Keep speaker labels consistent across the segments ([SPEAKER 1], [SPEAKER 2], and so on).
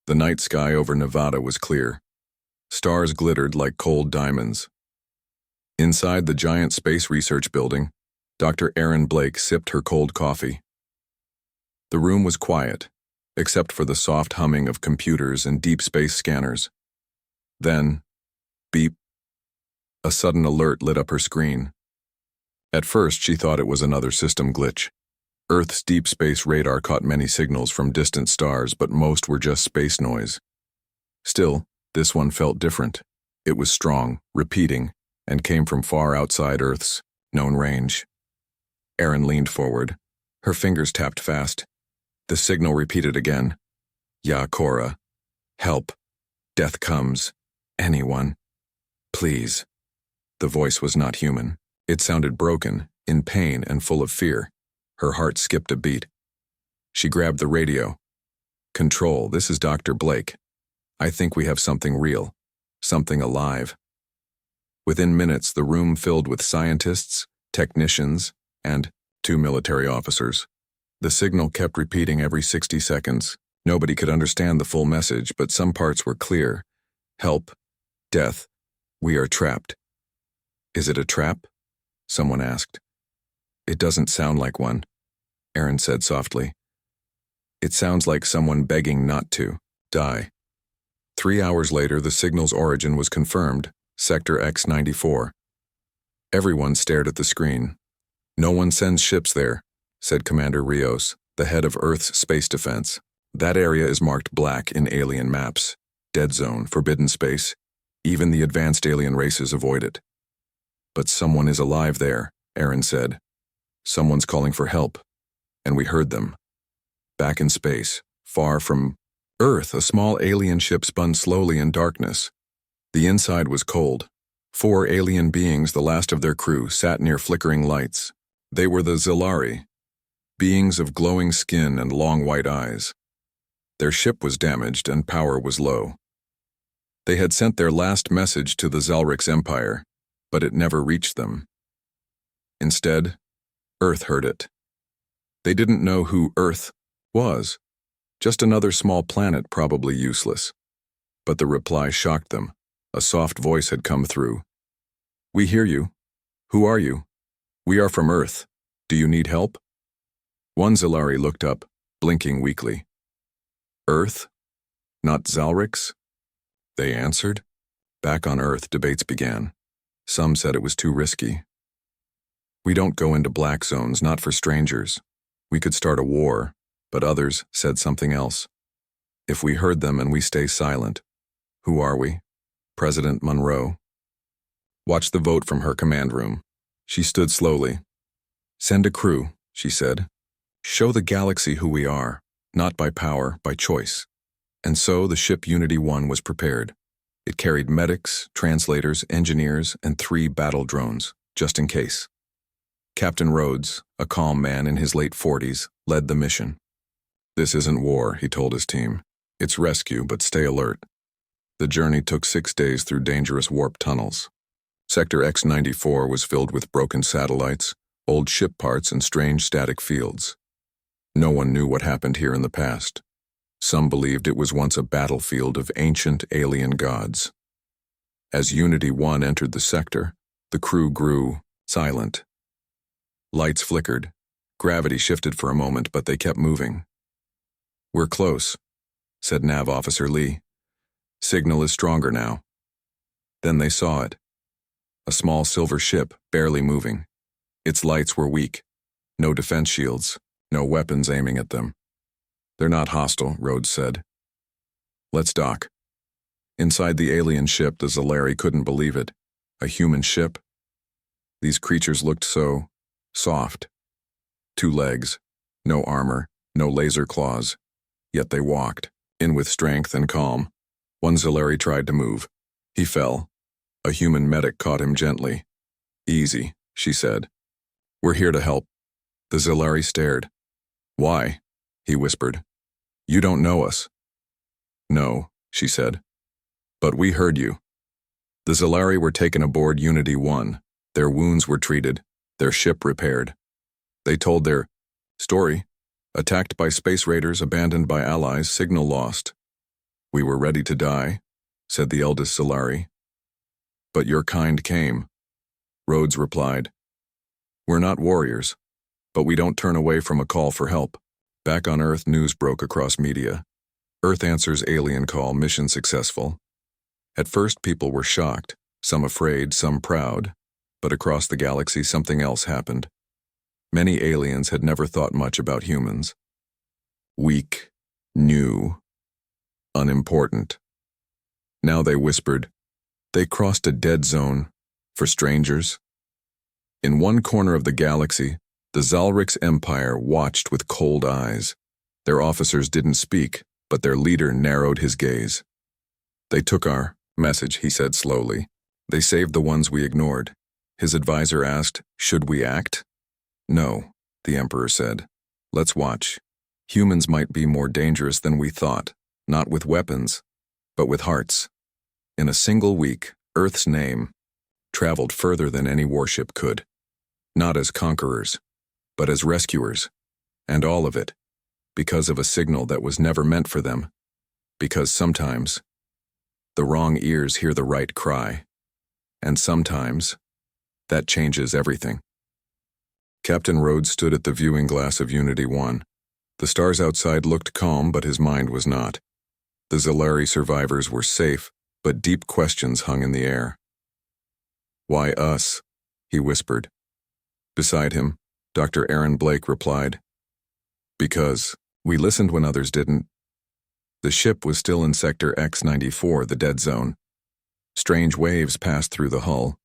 [SPEAKER 1] The night sky over Nevada was clear. Stars glittered like cold diamonds. Inside the giant space research building, Dr. Erin Blake sipped her cold coffee. The room was quiet, except for the soft humming of computers and deep space scanners. Then, beep, a sudden alert lit up her screen. At first, she thought it was another system glitch. Earth's deep space radar caught many signals from distant stars, but most were just space noise. Still, this one felt different. It was strong, repeating, and came from far outside Earth's known range. Erin leaned forward. Her fingers tapped fast. The signal repeated again. "Ya Cora. Help. Death comes. Anyone. Please." The voice was not human. It sounded broken, in pain, and full of fear. Her heart skipped a beat. She grabbed the radio. "Control, this is Dr. Blake. I think we have something real. Something alive." Within minutes, the room filled with scientists, technicians, and 2 military officers. The signal kept repeating every 60 seconds. Nobody could understand the full message, but some parts were clear. "Help. Death. We are trapped." "Is it a trap?" someone asked. "It doesn't sound like one," Erin said softly. "It sounds like someone begging not to die." 3 hours later, the signal's origin was confirmed, Sector X-94. Everyone stared at the screen. "No one sends ships there," said Commander Rios, the head of Earth's space defense. "That area is marked black in alien maps. Dead zone, forbidden space. Even the advanced alien races avoid it." "But someone is alive there," Erin said. "Someone's calling for help. And we heard them. Back in space, far from Earth, a small alien ship spun slowly in darkness. The inside was cold. 4 alien beings, the last of their crew, sat near flickering lights. They were the Zilari, beings of glowing skin and long white eyes. Their ship was damaged and power was low. They had sent their last message to the Zalrix Empire, but it never reached them. Instead, Earth heard it. They didn't know who Earth was. Just another small planet, probably useless. But the reply shocked them. A soft voice had come through. "We hear you. Who are you? We are from Earth. Do you need help?" One Zilari looked up, blinking weakly. "Earth? Not Zalrix?" they answered. Back on Earth, debates began. Some said it was too risky. "We don't go into black zones, not for strangers. We could start a war," but others said something else. "If we heard them and we stay silent, who are we? President Monroe?" Watch the vote from her command room. She stood slowly. "Send a crew," she said. "Show the galaxy who we are, not by power, by choice." And so the ship Unity 1 was prepared. It carried medics, translators, engineers, and 3 battle drones, just in case. Captain Rhodes, a calm man in his late 40s, led the mission. "This isn't war," he told his team. "It's rescue, but stay alert." The journey took 6 days through dangerous warp tunnels. Sector X-94 was filled with broken satellites, old ship parts, and strange static fields. No one knew what happened here in the past. Some believed it was once a battlefield of ancient alien gods. As Unity 1 entered the sector, the crew grew silent. Lights flickered. Gravity shifted for a moment, but they kept moving. "We're close," said Nav Officer Lee. "Signal is stronger now." Then they saw it. A small silver ship, barely moving. Its lights were weak. No defense shields, no weapons aiming at them. "They're not hostile," Rhodes said. "Let's dock." Inside the alien ship, the Zilari couldn't believe it. A human ship? These creatures looked so soft. 2 legs, no armor, no laser claws. Yet they walked, in with strength and calm. One Zilari tried to move. He fell. A human medic caught him gently. "Easy," she said. "We're here to help." The Zilari stared. "Why?" he whispered. "You don't know us." "No," she said. "But we heard you." The Zilari were taken aboard Unity 1. Their wounds were treated, their ship repaired. They told their story. Attacked by space raiders, abandoned by allies, signal lost. "We were ready to die," said the eldest Solari. "But your kind came," Rhodes replied. "We're not warriors, but we don't turn away from a call for help." Back on Earth, news broke across media. Earth answers alien call, mission successful. At first, people were shocked, some afraid, some proud. But across the galaxy, something else happened. Many aliens had never thought much about humans. Weak, new, unimportant. Now they whispered, they crossed a dead zone for strangers. In one corner of the galaxy, the Zalrix Empire watched with cold eyes. Their officers didn't speak, but their leader narrowed his gaze. "They took our message," he said slowly. "They saved the ones we ignored." His advisor asked, "Should we act?" "No," the Emperor said. "Let's watch. Humans might be more dangerous than we thought, not with weapons, but with hearts." In a single week, Earth's name traveled further than any warship could. Not as conquerors, but as rescuers. And all of it, because of a signal that was never meant for them. Because sometimes, the wrong ears hear the right cry. And sometimes, that changes everything. Captain Rhodes stood at the viewing glass of Unity 1. The stars outside looked calm, but his mind was not. The Zalari survivors were safe, but deep questions hung in the air. "Why us?" he whispered. Beside him, Dr. Aaron Blake replied, "Because we listened when others didn't." The ship was still in Sector X-94, the dead zone. Strange waves passed through the hull.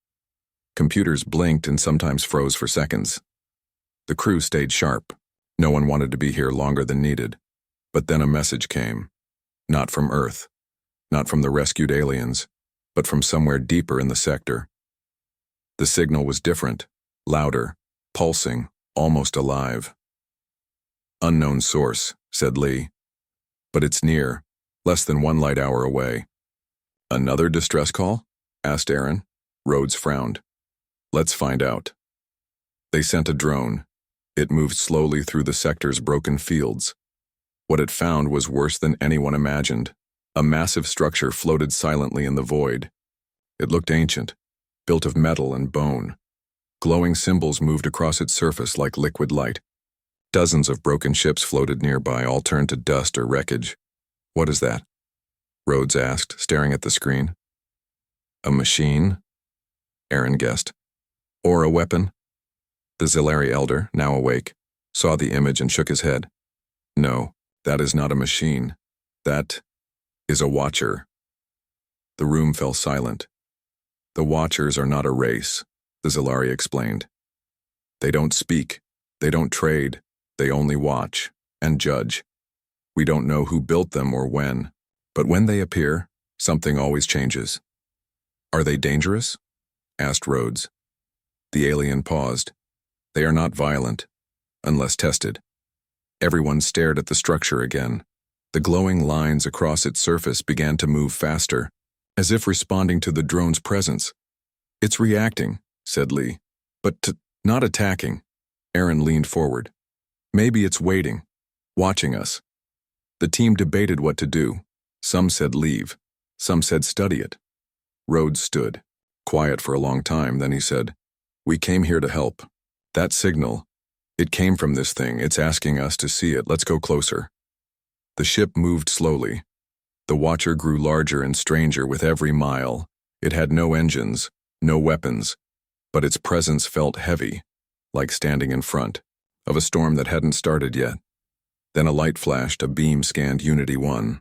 [SPEAKER 1] Computers blinked and sometimes froze for seconds. The crew stayed sharp. No one wanted to be here longer than needed. But then a message came. Not from Earth, not from the rescued aliens, but from somewhere deeper in the sector. The signal was different, louder, pulsing, almost alive. "Unknown source," said Lee. "But it's near, less than 1 light hour away." "Another distress call?" asked Aaron. Rhodes frowned. "Let's find out." They sent a drone. It moved slowly through the sector's broken fields. What it found was worse than anyone imagined. A massive structure floated silently in the void. It looked ancient, built of metal and bone. Glowing symbols moved across its surface like liquid light. Dozens of broken ships floated nearby, all turned to dust or wreckage. "What is that?" Rhodes asked, staring at the screen. "A machine?" Aaron guessed. "Or a weapon?" The Zalari elder, now awake, saw the image and shook his head. "No, that is not a machine. That is a watcher." The room fell silent. "The Watchers are not a race," the Zalari explained. "They don't speak, they don't trade, they only watch and judge. We don't know who built them or when, but when they appear, something always changes." "Are they dangerous?" asked Rhodes. The alien paused. "They are not violent, unless tested." Everyone stared at the structure again. The glowing lines across its surface began to move faster, as if responding to the drone's presence. "It's reacting," said Lee, "but not attacking." Aaron leaned forward. "Maybe it's waiting, watching us." The team debated what to do. Some said leave. Some said study it. Rhodes stood, quiet for a long time, then he said, "We came here to help. That signal, it came from this thing. It's asking us to see it. Let's go closer." The ship moved slowly. The Watcher grew larger and stranger with every mile. It had no engines, no weapons, but its presence felt heavy, like standing in front of a storm that hadn't started yet. Then a light flashed, a beam scanned Unity 1.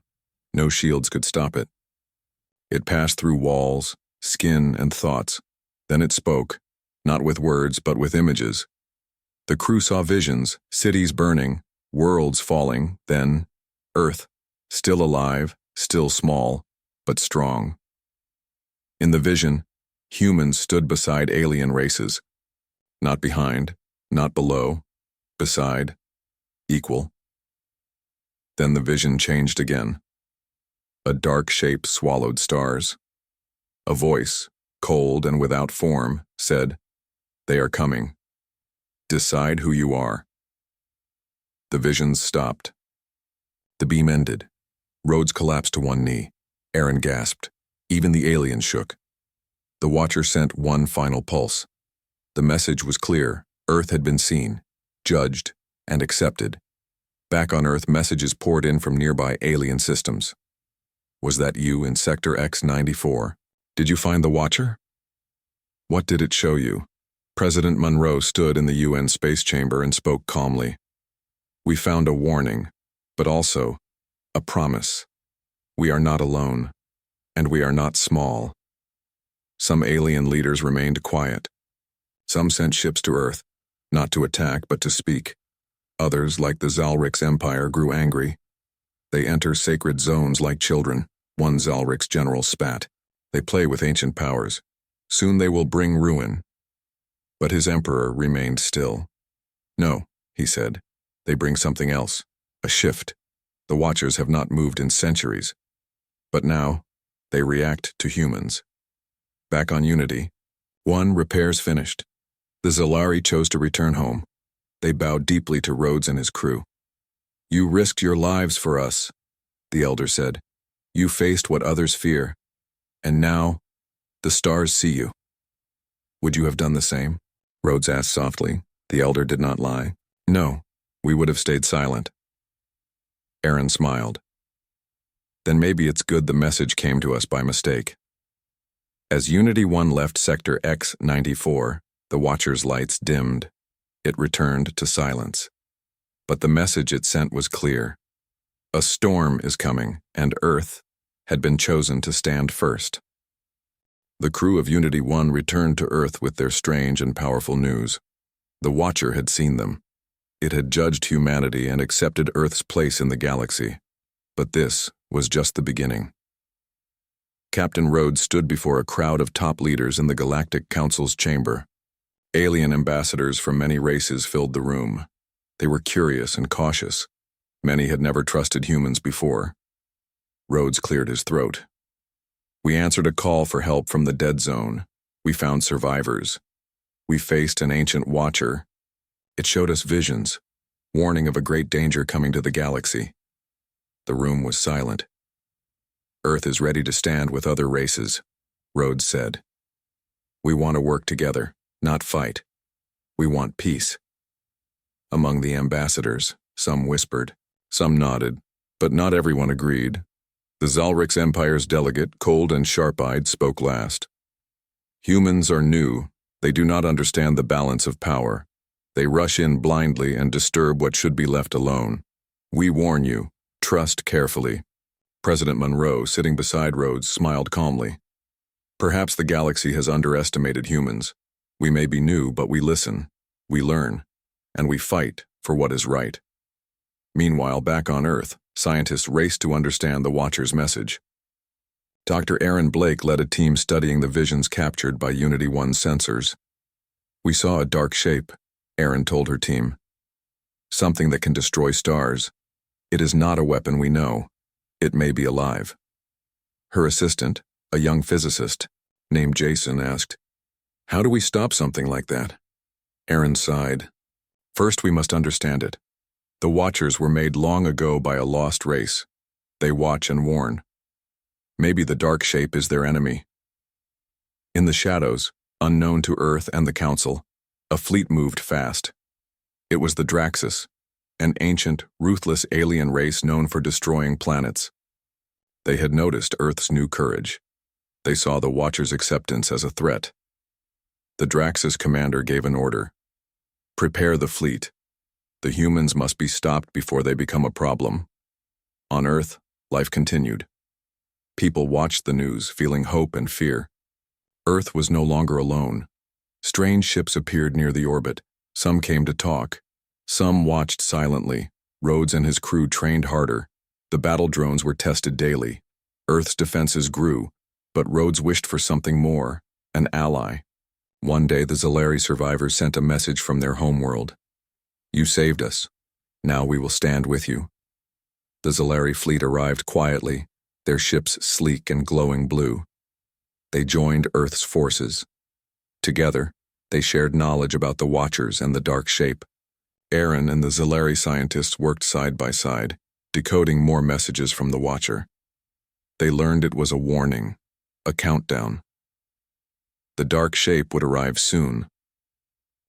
[SPEAKER 1] No shields could stop it. It passed through walls, skin, and thoughts. Then it spoke, not with words but with images. The crew saw visions, cities burning, worlds falling, then Earth, still alive, still small, but strong. In the vision, humans stood beside alien races. Not behind, not below, beside, equal. Then the vision changed again. A dark shape swallowed stars. A voice, cold and without form, said, "They are coming. Decide who you are." The visions stopped. The beam ended. Rhodes collapsed to one knee. Aaron gasped. Even the alien shook. The watcher sent one final pulse. The message was clear. Earth had been seen, judged, and accepted. Back on Earth, messages poured in from nearby alien systems. Was that you in Sector X-94? Did you find the watcher? What did it show you? President Monroe stood in the UN space chamber and spoke calmly. We found a warning, but also a promise. We are not alone, and we are not small. Some alien leaders remained quiet. Some sent ships to Earth, not to attack but to speak. Others, like the Zalrix Empire, grew angry. They enter sacred zones like children. One Zalrix general spat. They play with ancient powers. Soon they will bring ruin. But his emperor remained still. No, he said. They bring something else. A shift. The Watchers have not moved in centuries. But now, they react to humans. Back on Unity, one, repairs finished. The Zalari chose to return home. They bowed deeply to Rhodes and his crew. You risked your lives for us, the elder said. You faced what others fear. And now, the stars see you. Would you have done the same? Rhodes asked softly. The elder did not lie. No, we would have stayed silent. Aaron smiled. Then maybe it's good the message came to us by mistake. As Unity 1 left Sector X-94, the Watcher's lights dimmed. It returned to silence. But the message it sent was clear. A storm is coming, and Earth had been chosen to stand first. The crew of Unity 1 returned to Earth with their strange and powerful news. The Watcher had seen them. It had judged humanity and accepted Earth's place in the galaxy. But this was just the beginning. Captain Rhodes stood before a crowd of top leaders in the Galactic Council's chamber. Alien ambassadors from many races filled the room. They were curious and cautious. Many had never trusted humans before. Rhodes cleared his throat. We answered a call for help from the dead zone. We found survivors. We faced an ancient watcher. It showed us visions, warning of a great danger coming to the galaxy. The room was silent. Earth is ready to stand with other races, Rhodes said. We want to work together, not fight. We want peace. Among the ambassadors, some whispered, some nodded, but not everyone agreed. The Zalrix Empire's delegate, cold and sharp-eyed, spoke last. Humans are new. They do not understand the balance of power. They rush in blindly and disturb what should be left alone. We warn you, trust carefully. President Monroe, sitting beside Rhodes, smiled calmly. Perhaps the galaxy has underestimated humans. We may be new, but we listen, we learn, and we fight for what is right. Meanwhile, back on Earth, scientists raced to understand the Watcher's message. Dr. Aaron Blake led a team studying the visions captured by Unity 1 sensors. We saw a dark shape, Aaron told her team. Something that can destroy stars. It is not a weapon we know. It may be alive. Her assistant, a young physicist, named Jason, asked, How do we stop something like that? Aaron sighed. First, we must understand it. The Watchers were made long ago by a lost race. They watch and warn. Maybe the dark shape is their enemy. In the shadows, unknown to Earth and the Council, a fleet moved fast. It was the Draxus, an ancient, ruthless alien race known for destroying planets. They had noticed Earth's new courage. They saw the Watcher's acceptance as a threat. The Draxus commander gave an order. Prepare the fleet. The humans must be stopped before they become a problem. On Earth, life continued. People watched the news, feeling hope and fear. Earth was no longer alone. Strange ships appeared near the orbit. Some came to talk. Some watched silently. Rhodes and his crew trained harder. The battle drones were tested daily. Earth's defenses grew, but Rhodes wished for something more, an ally. One day the Zalari survivors sent a message from their homeworld. You saved us. Now we will stand with you. The Zalari fleet arrived quietly, their ships sleek and glowing blue. They joined Earth's forces. Together, they shared knowledge about the Watchers and the dark shape. Aaron and the Zalari scientists worked side by side. decoding more messages from the Watcher. They learned it was a warning, a countdown. The dark shape would arrive soon.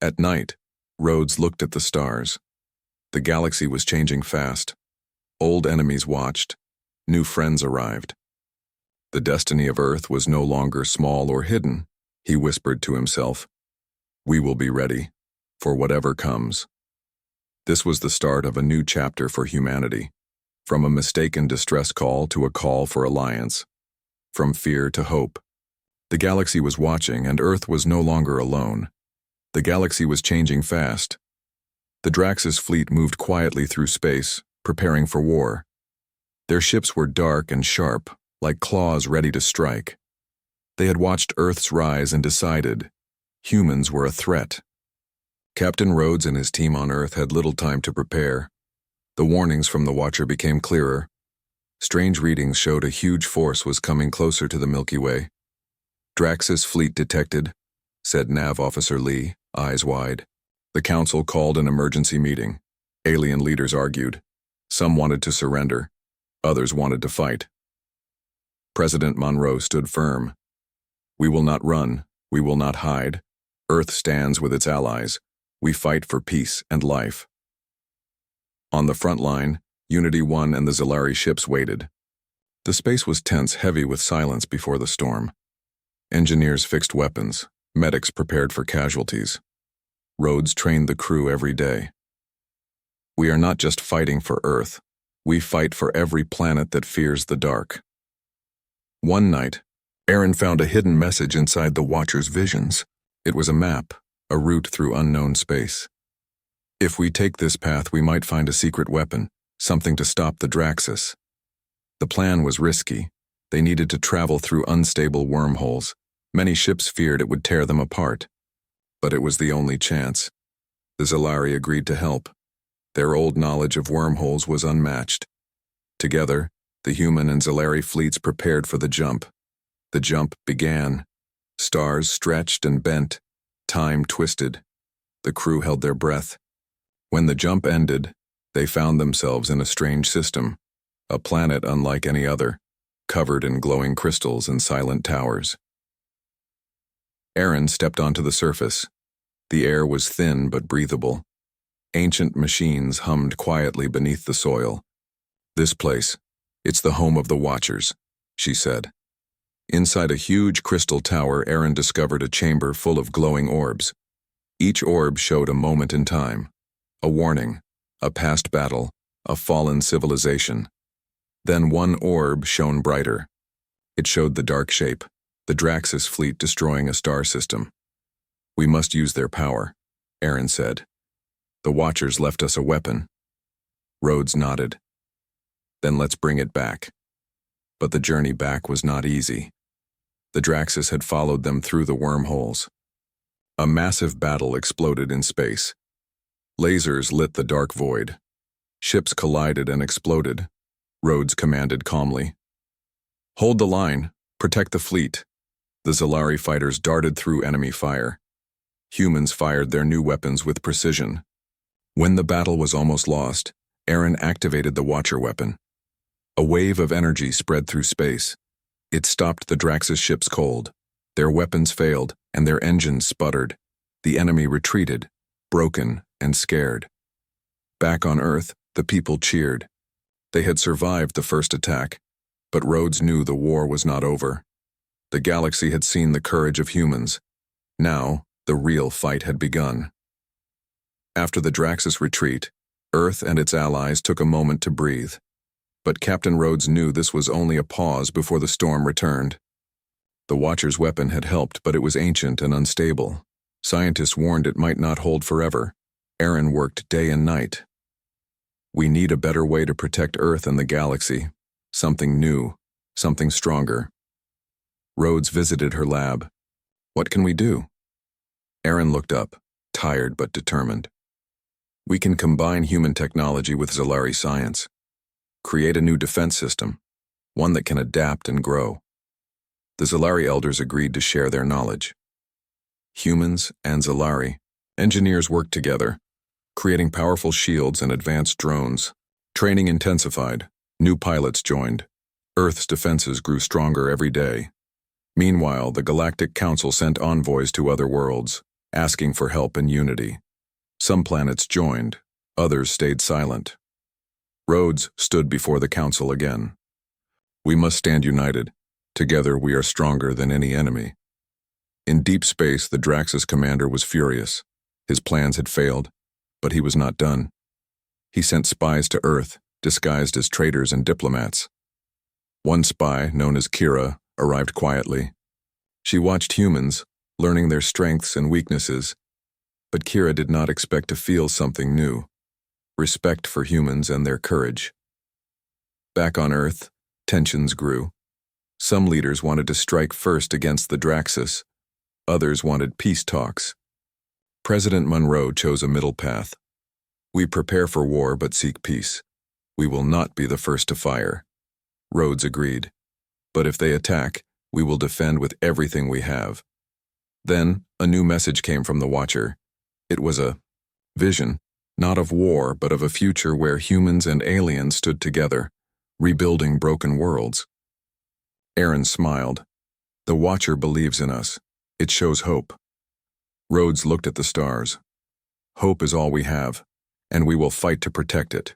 [SPEAKER 1] At night, Rhodes looked at the stars. The galaxy was changing fast. Old enemies watched. New friends arrived. The destiny of Earth was no longer small or hidden, he whispered to himself. We will be ready, for whatever comes. This was the start of a new chapter for humanity, from a mistaken distress call to a call for alliance, from fear to hope. The galaxy was watching, and Earth was no longer alone. The galaxy was changing fast. The Draxus fleet moved quietly through space, preparing for war. Their ships were dark and sharp, like claws ready to strike. They had watched Earth's rise and decided humans were a threat. Captain Rhodes and his team on Earth had little time to prepare. The warnings from the Watcher became clearer. Strange readings showed a huge force was coming closer to the Milky Way. Draxus fleet detected, said Nav Officer Lee, eyes wide. The Council called an emergency meeting. Alien leaders argued. Some wanted to surrender. Others wanted to fight. President Monroe stood firm. We will not run. We will not hide. Earth stands with its allies. We fight for peace and life. On the front line, Unity 1 and the Zalari ships waited. The space was tense, heavy with silence before the storm. Engineers fixed weapons. Medics prepared for casualties. Rhodes trained the crew every day. We are not just fighting for Earth. We fight for every planet that fears the dark. One night, Aaron found a hidden message inside the Watcher's visions. It was a map, a route through unknown space. If we take this path, we might find a secret weapon, something to stop the Draxus. The plan was risky. They needed to travel through unstable wormholes. Many ships feared it would tear them apart. But it was the only chance. The Zalari agreed to help. Their old knowledge of wormholes was unmatched. Together, the human and Zalari fleets prepared for the jump. The jump began. Stars stretched and bent. Time twisted. The crew held their breath. When the jump ended, they found themselves in a strange system, a planet unlike any other, covered in glowing crystals and silent towers. Aaron stepped onto the surface. The air was thin but breathable. Ancient machines hummed quietly beneath the soil. This place, it's the home of the Watchers, she said. Inside a huge crystal tower, Aaron discovered a chamber full of glowing orbs. Each orb showed a moment in time, a warning, a past battle, a fallen civilization. Then one orb shone brighter. It showed the dark shape, the Draxus fleet destroying a star system. We must use their power, Aaron said. The Watchers left us a weapon. Rhodes nodded. Then let's bring it back. But the journey back was not easy. The Draxus had followed them through the wormholes. A massive battle exploded in space. Lasers lit the dark void. Ships collided and exploded. Rhodes commanded calmly. Hold the line. Protect the fleet. The Zalari fighters darted through enemy fire. Humans fired their new weapons with precision. When the battle was almost lost, Aaron activated the Watcher weapon. A wave of energy spread through space. It stopped the Draxus ships cold. Their weapons failed, and their engines sputtered. The enemy retreated, broken and scared. Back on Earth, the people cheered. They had survived the first attack, but Rhodes knew the war was not over. The galaxy had seen the courage of humans. Now, the real fight had begun. After the Draxus retreat, Earth and its allies took a moment to breathe. But Captain Rhodes knew this was only a pause before the storm returned. The Watcher's weapon had helped, but it was ancient and unstable. Scientists warned it might not hold forever. Aaron worked day and night. We need a better way to protect Earth and the galaxy. Something new, something stronger. Rhodes visited her lab. What can we do? Aaron looked up, tired but determined. We can combine human technology with Zalari science. Create a new defense system, one that can adapt and grow. The Zalari elders agreed to share their knowledge. Humans and Zalari engineers worked together, creating powerful shields and advanced drones. Training intensified. New pilots joined. Earth's defenses grew stronger every day. Meanwhile, the Galactic Council sent envoys to other worlds, asking for help and unity. Some planets joined, others stayed silent. Rhodes stood before the Council again. We must stand united. Together we are stronger than any enemy. In deep space, the Draxus commander was furious. His plans had failed, but he was not done. He sent spies to Earth, disguised as traitors and diplomats. One spy, known as Kira, arrived quietly. She watched humans, learning their strengths and weaknesses, but Kira did not expect to feel something new: respect for humans and their courage. Back on Earth, tensions grew. Some leaders wanted to strike first against the Draxus. Others wanted peace talks. President Monroe chose a middle path. We prepare for war but seek peace. We will not be the first to fire. Rhodes agreed. But if they attack, we will defend with everything we have. Then, a new message came from the Watcher. It was a vision, not of war, but of a future where humans and aliens stood together, rebuilding broken worlds. Aaron smiled. The Watcher believes in us. It shows hope. Rhodes looked at the stars. Hope is all we have, and we will fight to protect it.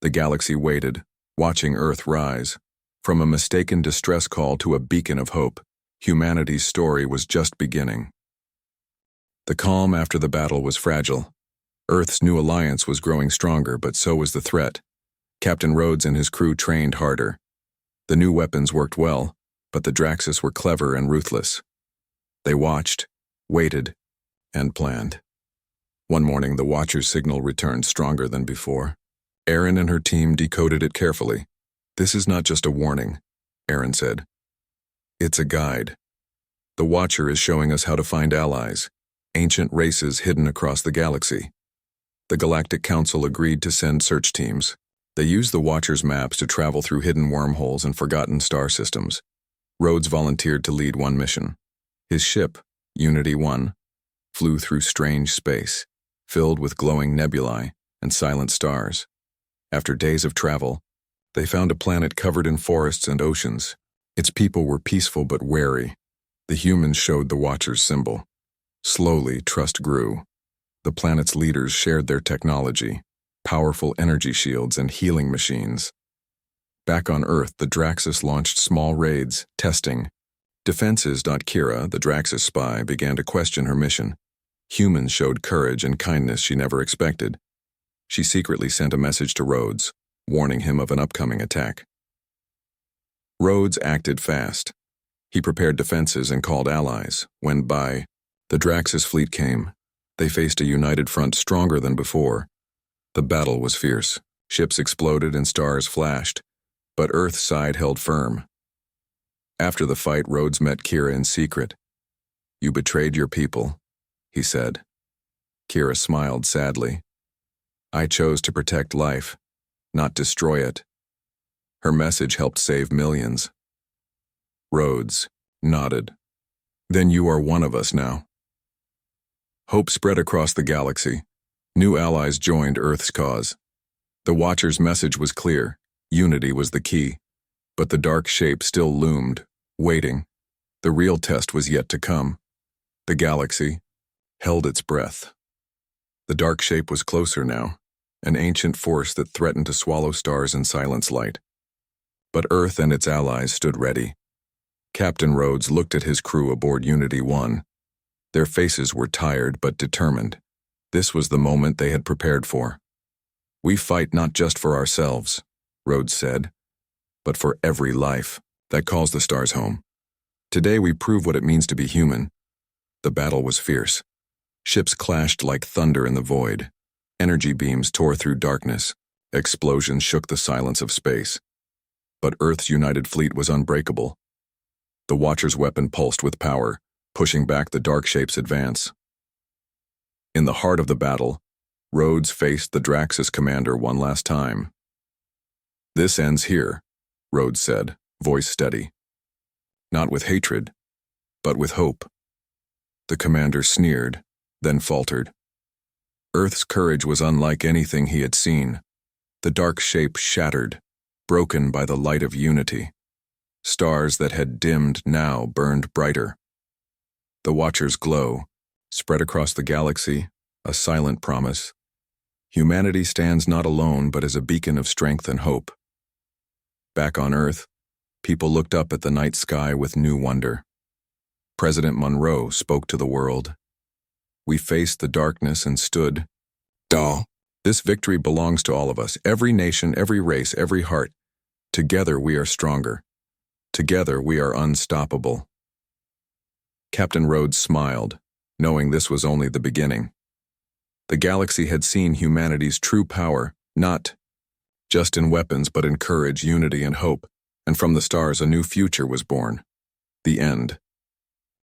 [SPEAKER 1] The galaxy waited, watching Earth rise. From a mistaken distress call to a beacon of hope, humanity's story was just beginning. The calm after the battle was fragile. Earth's new alliance was growing stronger, but so was the threat. Captain Rhodes and his crew trained harder. The new weapons worked well, but the Draxus were clever and ruthless. They watched, waited, and planned. One morning, the Watcher's signal returned stronger than before. Aaron and her team decoded it carefully. "This is not just a warning," Aaron said. "It's a guide. The Watcher is showing us how to find allies, ancient races hidden across the galaxy." The Galactic Council agreed to send search teams. They used the Watcher's maps to travel through hidden wormholes and forgotten star systems. Rhodes volunteered to lead one mission. His ship, Unity 1, flew through strange space, filled with glowing nebulae and silent stars. After days of travel, they found a planet covered in forests and oceans. Its people were peaceful but wary. The humans showed the Watcher's symbol. Slowly, trust grew. The planet's leaders shared their technology, powerful energy shields and healing machines. Back on Earth, the Draxus launched small raids, testing. Defenses. Kira, the Draxus spy, began to question her mission. Humans showed courage and kindness she never expected. She secretly sent a message to Rhodes, warning him of an upcoming attack. Rhodes acted fast. He prepared defenses and called allies. When the Draxus fleet came, they faced a united front stronger than before. The battle was fierce. Ships exploded and stars flashed, but Earth's side held firm. After the fight, Rhodes met Kira in secret. "You betrayed your people," he said. Kira smiled sadly. "I chose to protect life, not destroy it." Her message helped save millions. Rhodes nodded. "Then you are one of us now." Hope spread across the galaxy. New allies joined Earth's cause. The Watcher's message was clear. Unity was the key. But the dark shape still loomed, waiting. The real test was yet to come. The galaxy held its breath. The dark shape was closer now, an ancient force that threatened to swallow stars and silence light. But Earth and its allies stood ready. Captain Rhodes looked at his crew aboard Unity 1. Their faces were tired but determined. This was the moment they had prepared for. "We fight not just for ourselves," Rhodes said, "but for every life that calls the stars home. Today we prove what it means to be human." The battle was fierce. Ships clashed like thunder in the void. Energy beams tore through darkness. Explosions shook the silence of space. But Earth's united fleet was unbreakable. The Watcher's weapon pulsed with power, pushing back the dark shape's advance. In the heart of the battle, Rhodes faced the Draxus commander one last time. "This ends here," Rhodes said, voice steady. "Not with hatred, but with hope." The commander sneered, then faltered. Earth's courage was unlike anything he had seen. The dark shape shattered, broken by the light of unity. Stars that had dimmed now burned brighter. The Watcher's glow spread across the galaxy, a silent promise. Humanity stands not alone but as a beacon of strength and hope. Back on Earth, people looked up at the night sky with new wonder. President Monroe spoke to the world. We faced the darkness and stood tall. This victory belongs to all of us, every nation, every race, every heart. Together we are stronger. Together we are unstoppable. Captain Rhodes smiled, knowing this was only the beginning. The galaxy had seen humanity's true power, not just in weapons but in courage, unity, and hope, and from the stars a new future was born. The end.